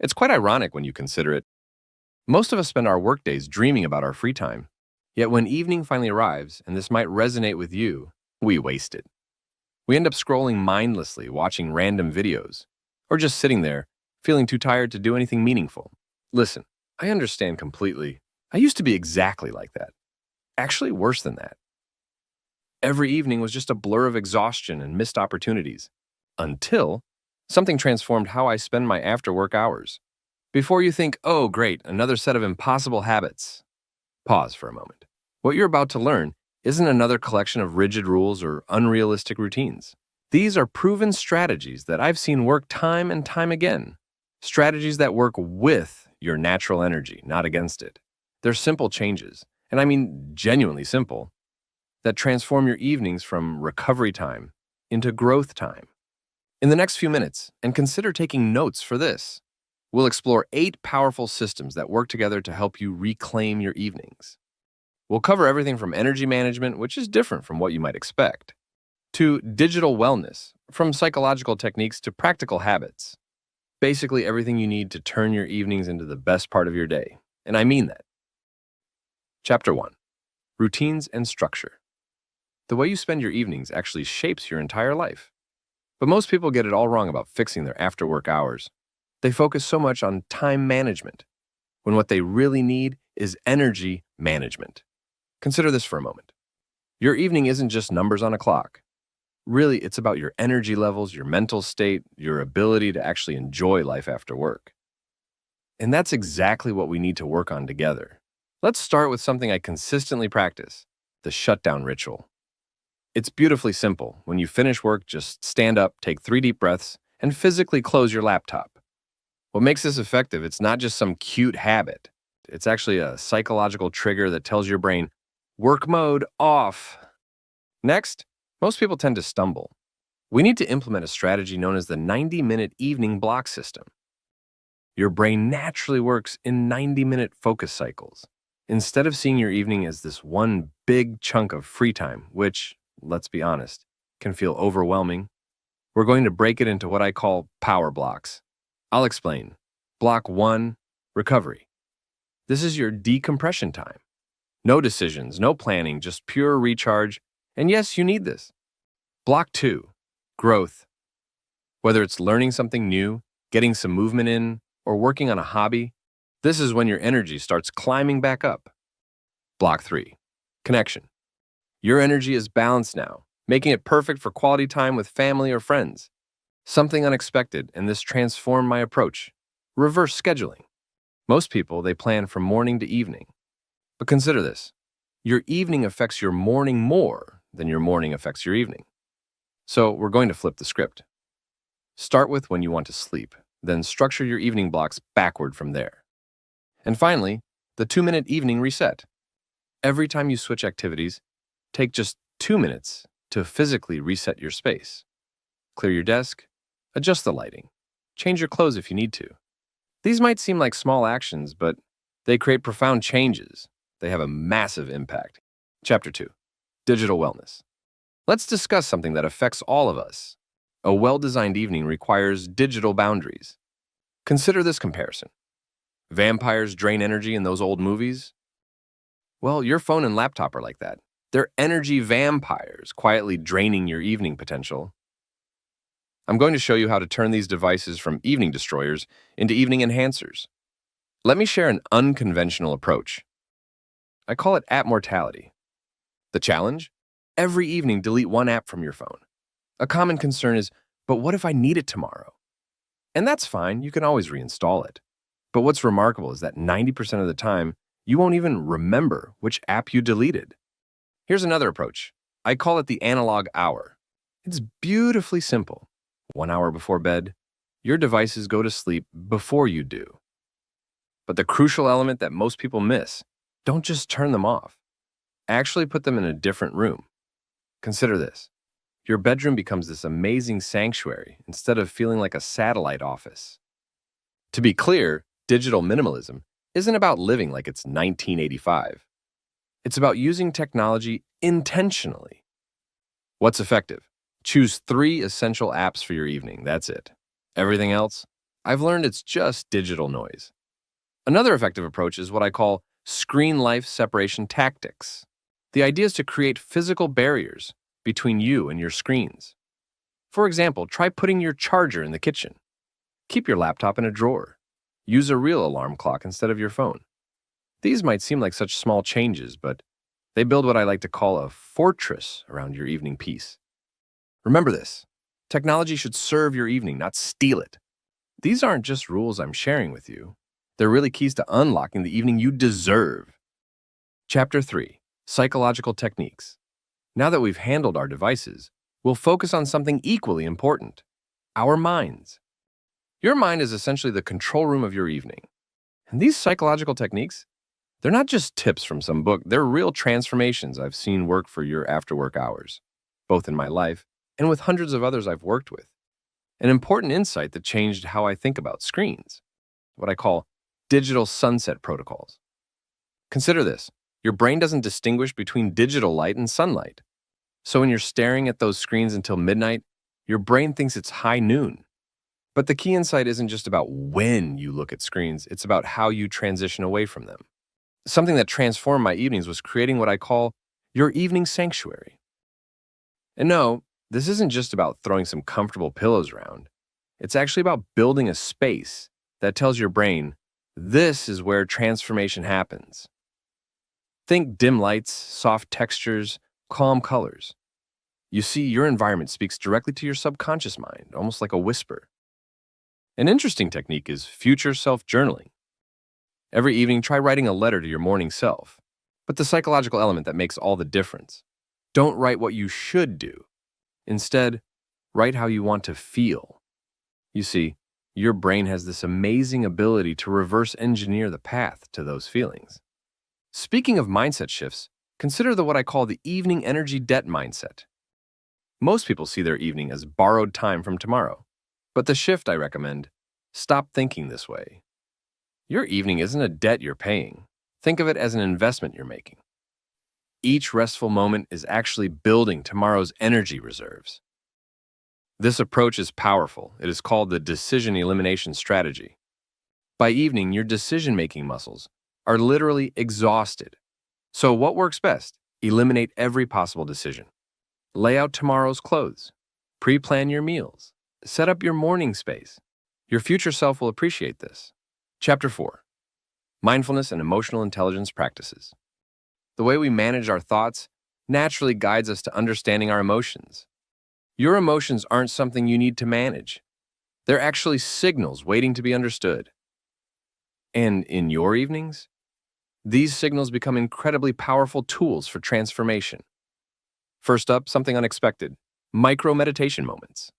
It's quite ironic when you consider it. Most of us spend our workdays dreaming about our free time. Yet when evening finally arrives, and this might resonate with you, we waste it. We end up scrolling mindlessly, watching random videos, or just sitting there, feeling too tired to do anything meaningful. Listen, I understand completely. I used to be exactly like that. Actually, worse than that. Every evening was just a blur of exhaustion and missed opportunities. Until something transformed how I spend my after-work hours. Before you think, oh great, another set of impossible habits, pause for a moment. What you're about to learn isn't another collection of rigid rules or unrealistic routines. These are proven strategies that I've seen work time and time again. Strategies that work with your natural energy, not against it. They're simple changes, and I mean genuinely simple, that transform your evenings from recovery time into growth time. In the next few minutes, and consider taking notes for this, we'll explore 8 powerful systems that work together to help you reclaim your evenings. We'll cover everything from energy management, which is different from what you might expect, to digital wellness, from psychological techniques to practical habits. Basically everything you need to turn your evenings into the best part of your day. And I mean that. Chapter 1. Routines and Structure. The way you spend your evenings actually shapes your entire life. But most people get it all wrong about fixing their after-work hours. They focus so much on time management, when what they really need is energy management. Consider this for a moment. Your evening isn't just numbers on a clock. Really, it's about your energy levels, your mental state, your ability to actually enjoy life after work. And that's exactly what we need to work on together. Let's start with something I consistently practice, the shutdown ritual. It's beautifully simple. When you finish work, just stand up, take 3 deep breaths, and physically close your laptop. What makes this effective, it's not just some cute habit. It's actually a psychological trigger that tells your brain, work mode off. Next, most people tend to stumble. We need to implement a strategy known as the 90-minute evening block system. Your brain naturally works in 90-minute focus cycles. Instead of seeing your evening as this one big chunk of free time, which, let's be honest, can feel overwhelming, we're going to break it into what I call power blocks. I'll explain. Block 1, recovery. This is your decompression time. No decisions, no planning, just pure recharge. And yes, you need this. Block 2, growth. Whether it's learning something new, getting some movement in, or working on a hobby, this is when your energy starts climbing back up. Block 3, connection. Your energy is balanced now, making it perfect for quality time with family or friends. Something unexpected, and this transformed my approach. Reverse scheduling. Most people, they plan from morning to evening. But consider this. Your evening affects your morning more than your morning affects your evening. So we're going to flip the script. Start with when you want to sleep, then structure your evening blocks backward from there. And finally, the 2-minute evening reset. Every time you switch activities, take just 2 minutes to physically reset your space. Clear your desk, adjust the lighting, change your clothes if you need to. These might seem like small actions, but they create profound changes. They have a massive impact. Chapter 2, Digital Wellness. Let's discuss something that affects all of us. A well-designed evening requires digital boundaries. Consider this comparison. Vampires drain energy in those old movies? Well, your phone and laptop are like that. They're energy vampires, quietly draining your evening potential. I'm going to show you how to turn these devices from evening destroyers into evening enhancers. Let me share an unconventional approach. I call it app mortality. The challenge? Every evening, delete 1 app from your phone. A common concern is, but what if I need it tomorrow? And that's fine, you can always reinstall it. But what's remarkable is that 90% of the time, you won't even remember which app you deleted. Here's another approach. I call it the analog hour. It's beautifully simple. 1 hour before bed, your devices go to sleep before you do. But the crucial element that most people miss, don't just turn them off. Actually put them in a different room. Consider this. Your bedroom becomes this amazing sanctuary instead of feeling like a satellite office. To be clear, digital minimalism isn't about living like it's 1985. It's about using technology intentionally. What's effective? Choose 3 essential apps for your evening. That's it. Everything else? I've learned it's just digital noise. Another effective approach is what I call screen life separation tactics. The idea is to create physical barriers between you and your screens. For example, try putting your charger in the kitchen. Keep your laptop in a drawer. Use a real alarm clock instead of your phone. These might seem like such small changes, but they build what I like to call a fortress around your evening peace. Remember this: technology should serve your evening, not steal it. These aren't just rules I'm sharing with you. They're really keys to unlocking the evening you deserve. Chapter 3: Psychological Techniques. Now that we've handled our devices, we'll focus on something equally important: our minds. Your mind is essentially the control room of your evening. And these psychological techniques, they're not just tips from some book, they're real transformations I've seen work for your after-work hours, both in my life and with hundreds of others I've worked with. An important insight that changed how I think about screens, what I call digital sunset protocols. Consider this: your brain doesn't distinguish between digital light and sunlight. So when you're staring at those screens until midnight, your brain thinks it's high noon. But the key insight isn't just about when you look at screens, it's about how you transition away from them. Something that transformed my evenings was creating what I call your evening sanctuary. And no, this isn't just about throwing some comfortable pillows around. It's actually about building a space that tells your brain, this is where transformation happens. Think dim lights, soft textures, calm colors. You see, your environment speaks directly to your subconscious mind, almost like a whisper. An interesting technique is future self-journaling. Every evening, try writing a letter to your morning self. But the psychological element that makes all the difference: don't write what you should do. Instead, write how you want to feel. You see, your brain has this amazing ability to reverse engineer the path to those feelings. Speaking of mindset shifts, consider what I call the evening energy debt mindset. Most people see their evening as borrowed time from tomorrow. But the shift I recommend: stop thinking this way. Your evening isn't a debt you're paying. Think of it as an investment you're making. Each restful moment is actually building tomorrow's energy reserves. This approach is powerful. It is called the decision elimination strategy. By evening, your decision-making muscles are literally exhausted. So what works best? Eliminate every possible decision. Lay out tomorrow's clothes. Pre-plan your meals. Set up your morning space. Your future self will appreciate this. Chapter 4: Mindfulness and Emotional Intelligence Practices. The way we manage our thoughts naturally guides us to understanding our emotions. Your emotions aren't something you need to manage. They're actually signals waiting to be understood. And in your evenings, these signals become incredibly powerful tools for transformation. First up, something unexpected: micro-meditation moments.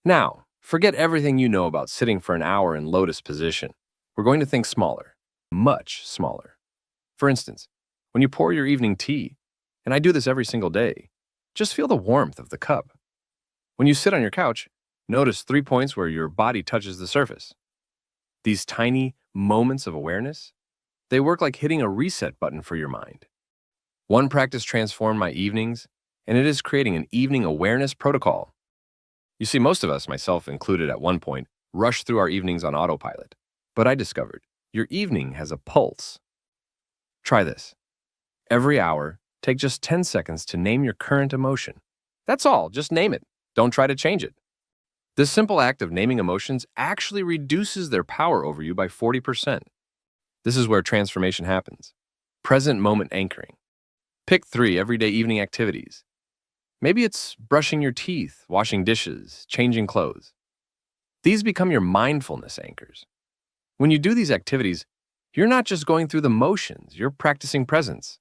Now, forget everything you know about sitting for an hour in lotus position. We're going to think smaller, much smaller. For instance, when you pour your evening tea, and I do this every single day, just feel the warmth of the cup. When you sit on your couch, notice 3 points where your body touches the surface. These tiny moments of awareness, they work like hitting a reset button for your mind. One practice transformed my evenings, and it is creating an evening awareness protocol. You see, most of us, myself included at one point, rush through our evenings on autopilot. But I discovered your evening has a pulse. Try this. Every hour, take just 10 seconds to name your current emotion. That's all, just name it. Don't try to change it. This simple act of naming emotions actually reduces their power over you by 40%. This is where transformation happens. Present moment anchoring. Pick 3 everyday evening activities. Maybe it's brushing your teeth, washing dishes, changing clothes. These become your mindfulness anchors. When you do these activities, you're not just going through the motions, you're practicing presence.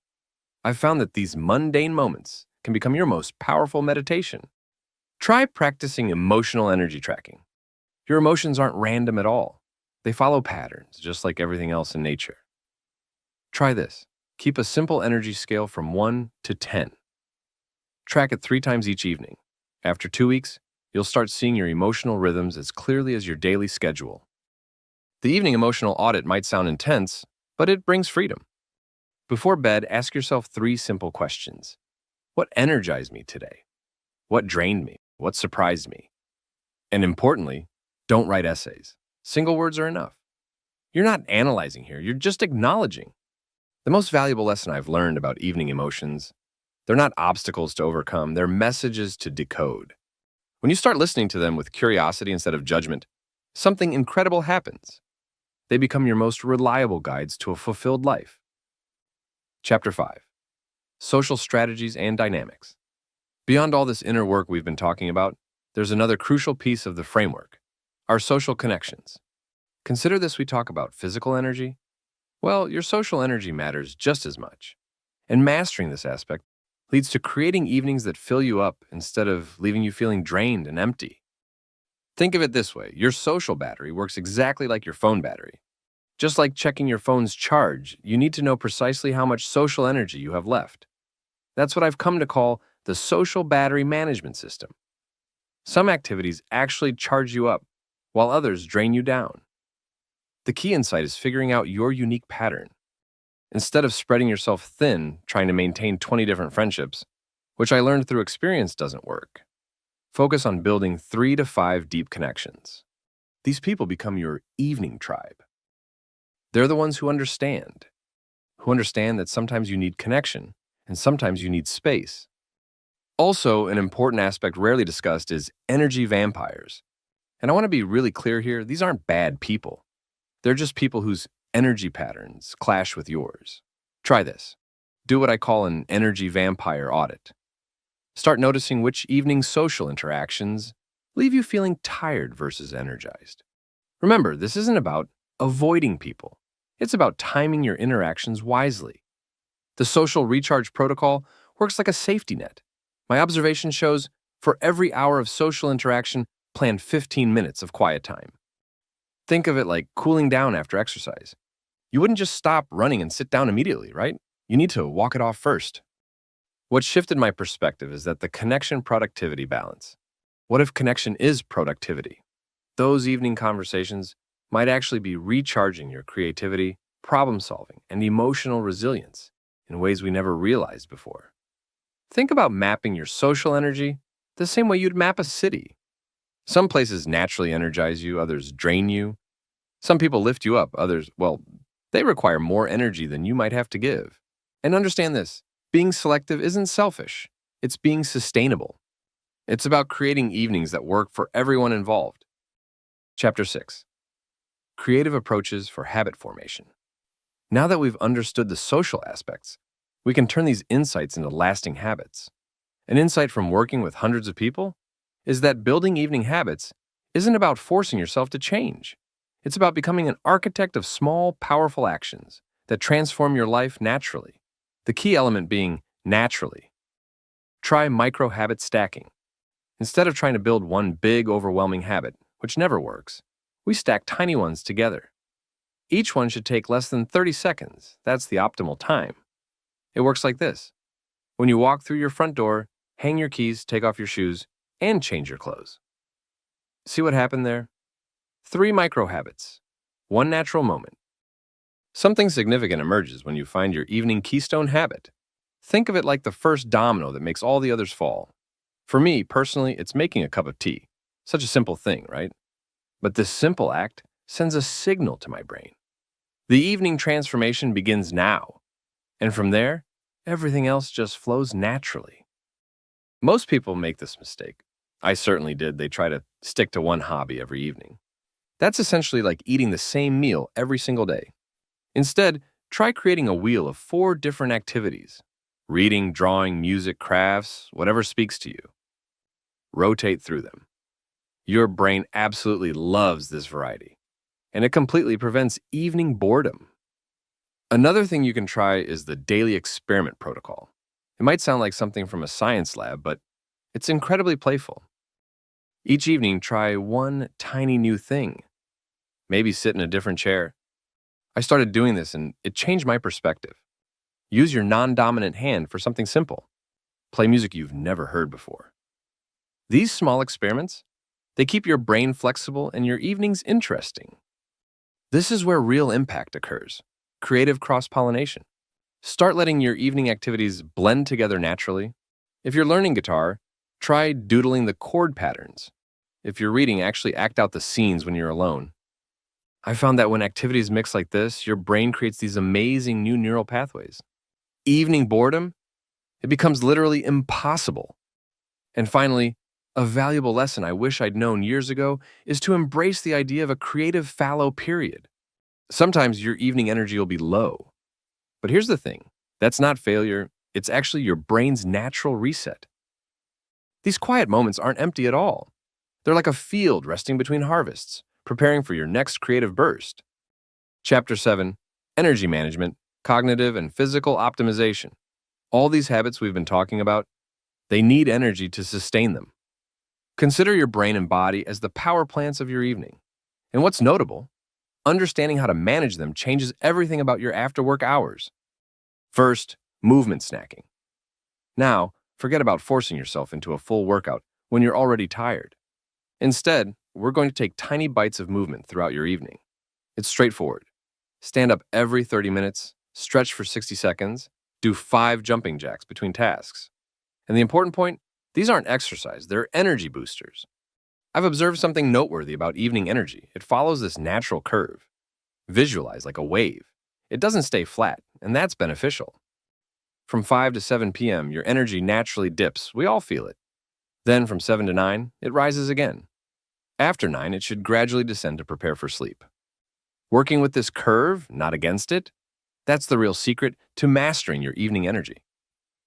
I've found that these mundane moments can become your most powerful meditation. Try practicing emotional energy tracking. Your emotions aren't random at all. They follow patterns, just like everything else in nature. Try this. Keep a simple energy scale from 1 to 10. Track it 3 times each evening. After 2 weeks, you'll start seeing your emotional rhythms as clearly as your daily schedule. The evening emotional audit might sound intense, but it brings freedom. Before bed, ask yourself 3 simple questions. What energized me today? What drained me? What surprised me? And importantly, don't write essays. Single words are enough. You're not analyzing here, you're just acknowledging. The most valuable lesson I've learned about evening emotions, they're not obstacles to overcome, they're messages to decode. When you start listening to them with curiosity instead of judgment, something incredible happens. They become your most reliable guides to a fulfilled life. Chapter 5. Social Strategies and Dynamics. Beyond all this inner work we've been talking about, there's another crucial piece of the framework, our social connections. Consider this: we talk about physical energy. Well, your social energy matters just as much. And mastering this aspect leads to creating evenings that fill you up instead of leaving you feeling drained and empty. Think of it this way: your social battery works exactly like your phone battery. Just like checking your phone's charge, you need to know precisely how much social energy you have left. That's what I've come to call the social battery management system. Some activities actually charge you up, while others drain you down. The key insight is figuring out your unique pattern. Instead of spreading yourself thin trying to maintain 20 different friendships, which I learned through experience doesn't work, focus on building 3 to 5 deep connections. These people become your evening tribe. They're the ones who understand that sometimes you need connection and sometimes you need space. Also, an important aspect rarely discussed is energy vampires. And I want to be really clear here: these aren't bad people. They're just people whose energy patterns clash with yours. Try this. Do what I call an energy vampire audit. Start noticing which evening social interactions leave you feeling tired versus energized. Remember, this isn't about avoiding people. It's about timing your interactions wisely. The social recharge protocol works like a safety net. My observation shows for every hour of social interaction, plan 15 minutes of quiet time. Think of it like cooling down after exercise. You wouldn't just stop running and sit down immediately, right? You need to walk it off first. What shifted my perspective is that the connection-productivity balance. What if connection is productivity? Those evening conversations might actually be recharging your creativity, problem-solving, and emotional resilience in ways we never realized before. Think about mapping your social energy the same way you'd map a city. Some places naturally energize you, others drain you. Some people lift you up, others, well, they require more energy than you might have to give. And understand this: being selective isn't selfish, it's being sustainable. It's about creating evenings that work for everyone involved. Chapter 6. Creative Approaches for Habit Formation. Now that we've understood the social aspects, we can turn these insights into lasting habits. An insight from working with hundreds of people is that building evening habits isn't about forcing yourself to change. It's about becoming an architect of small, powerful actions that transform your life naturally. The key element being naturally. Try micro-habit stacking. Instead of trying to build one big, overwhelming habit, which never works, we stack tiny ones together. Each one should take less than 30 seconds. That's the optimal time. It works like this: when you walk through your front door, hang your keys, take off your shoes, and change your clothes. See what happened there? 3 micro-habits, 1 natural moment. Something significant emerges when you find your evening keystone habit. Think of it like the first domino that makes all the others fall. For me, personally, it's making a cup of tea. Such a simple thing, right? But this simple act sends a signal to my brain. The evening transformation begins now, and from there, everything else just flows naturally. Most people make this mistake. I certainly did. They try to stick to one hobby every evening. That's essentially like eating the same meal every single day. Instead, try creating a wheel of 4 different activities: reading, drawing, music, crafts, whatever speaks to you. Rotate through them. Your brain absolutely loves this variety, and it completely prevents evening boredom. Another thing you can try is the daily experiment protocol. It might sound like something from a science lab, but it's incredibly playful. Each evening, try one tiny new thing. Maybe sit in a different chair. I started doing this and it changed my perspective. Use your non-dominant hand for something simple. Play music you've never heard before. These small experiments, they keep your brain flexible and your evenings interesting. This is where real impact occurs: creative cross-pollination. Start letting your evening activities blend together naturally. If you're learning guitar, try doodling the chord patterns. If you're reading, actually act out the scenes when you're alone. I found that when activities mix like this, your brain creates these amazing new neural pathways. Evening boredom, it becomes literally impossible. And finally, a valuable lesson I wish I'd known years ago is to embrace the idea of a creative fallow period. Sometimes your evening energy will be low. But here's the thing, that's not failure, it's actually your brain's natural reset. These quiet moments aren't empty at all. They're like a field resting between harvests, preparing for your next creative burst. Chapter 7, Energy Management, Cognitive and Physical Optimization. All these habits we've been talking about, they need energy to sustain them. Consider your brain and body as the power plants of your evening. And what's notable, understanding how to manage them changes everything about your after-work hours. First, movement snacking. Now, forget about forcing yourself into a full workout when you're already tired. Instead, we're going to take tiny bites of movement throughout your evening. It's straightforward. Stand up every 30 minutes, stretch for 60 seconds, do 5 jumping jacks between tasks. And the important point, these aren't exercise, they're energy boosters. I've observed something noteworthy about evening energy. It follows this natural curve. Visualize like a wave. It doesn't stay flat, and that's beneficial. From 5 to 7 p.m., your energy naturally dips. We all feel it. Then from 7 to 9, it rises again. After 9, it should gradually descend to prepare for sleep. Working with this curve, not against it, that's the real secret to mastering your evening energy.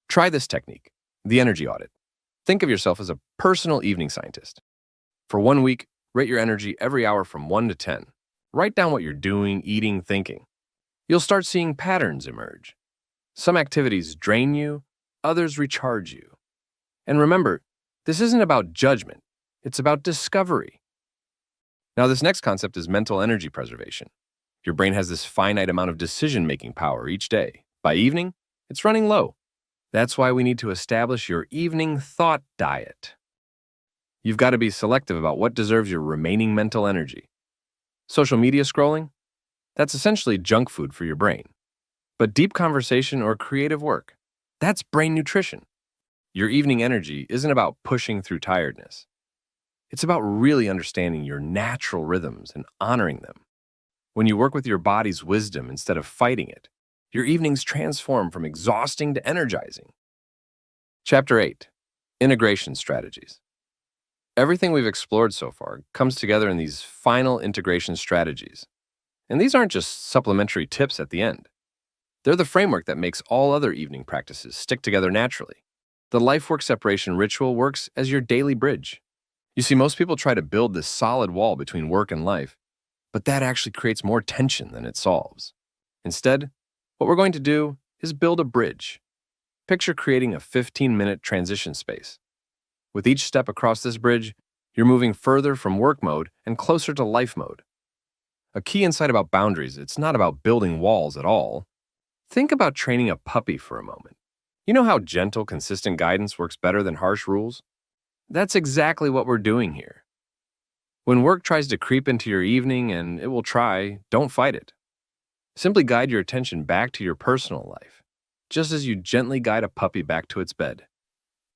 Try this technique, the energy audit. Think of yourself as a personal evening scientist. For 1 week, rate your energy every hour from 1 to 10. Write down what you're doing, eating, thinking. You'll start seeing patterns emerge. Some activities drain you, others recharge you. And remember, this isn't about judgment, it's about discovery. Now, this next concept is mental energy preservation. Your brain has this finite amount of decision-making power each day. By evening, it's running low. That's why we need to establish your evening thought diet. You've got to be selective about what deserves your remaining mental energy. Social media scrolling? That's essentially junk food for your brain. But deep conversation or creative work? That's brain nutrition. Your evening energy isn't about pushing through tiredness. It's about really understanding your natural rhythms and honoring them. When you work with your body's wisdom instead of fighting it, your evenings transform from exhausting to energizing. Chapter 8, Integration Strategies. Everything we've explored so far comes together in these final integration strategies. And these aren't just supplementary tips at the end. They're the framework that makes all other evening practices stick together naturally. The life-work separation ritual works as your daily bridge. You see, most people try to build this solid wall between work and life, but that actually creates more tension than it solves. Instead, what we're going to do is build a bridge. Picture creating a 15-minute transition space. With each step across this bridge, you're moving further from work mode and closer to life mode. A key insight about boundaries, it's not about building walls at all. Think about training a puppy for a moment. You know how gentle, consistent guidance works better than harsh rules? That's exactly what we're doing here. When work tries to creep into your evening, and it will try, don't fight it. Simply guide your attention back to your personal life, just as you gently guide a puppy back to its bed.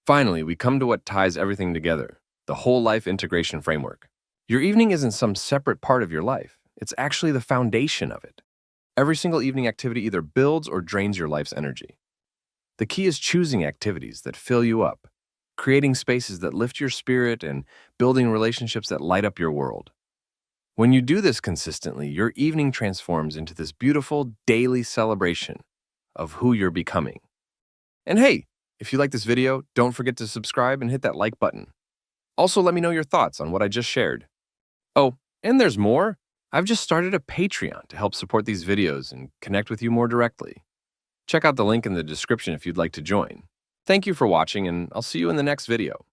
Finally, we come to what ties everything together, the whole life integration framework. Your evening isn't some separate part of your life. It's actually the foundation of it. Every single evening activity either builds or drains your life's energy. The key is choosing activities that fill you up, creating spaces that lift your spirit, and building relationships that light up your world. When you do this consistently, your evening transforms into this beautiful daily celebration of who you're becoming. And hey, if you like this video, don't forget to subscribe and hit that like button. Also, let me know your thoughts on what I just shared. Oh, and there's more. I've just started a Patreon to help support these videos and connect with you more directly. Check out the link in the description if you'd like to join. Thank you for watching, and I'll see you in the next video.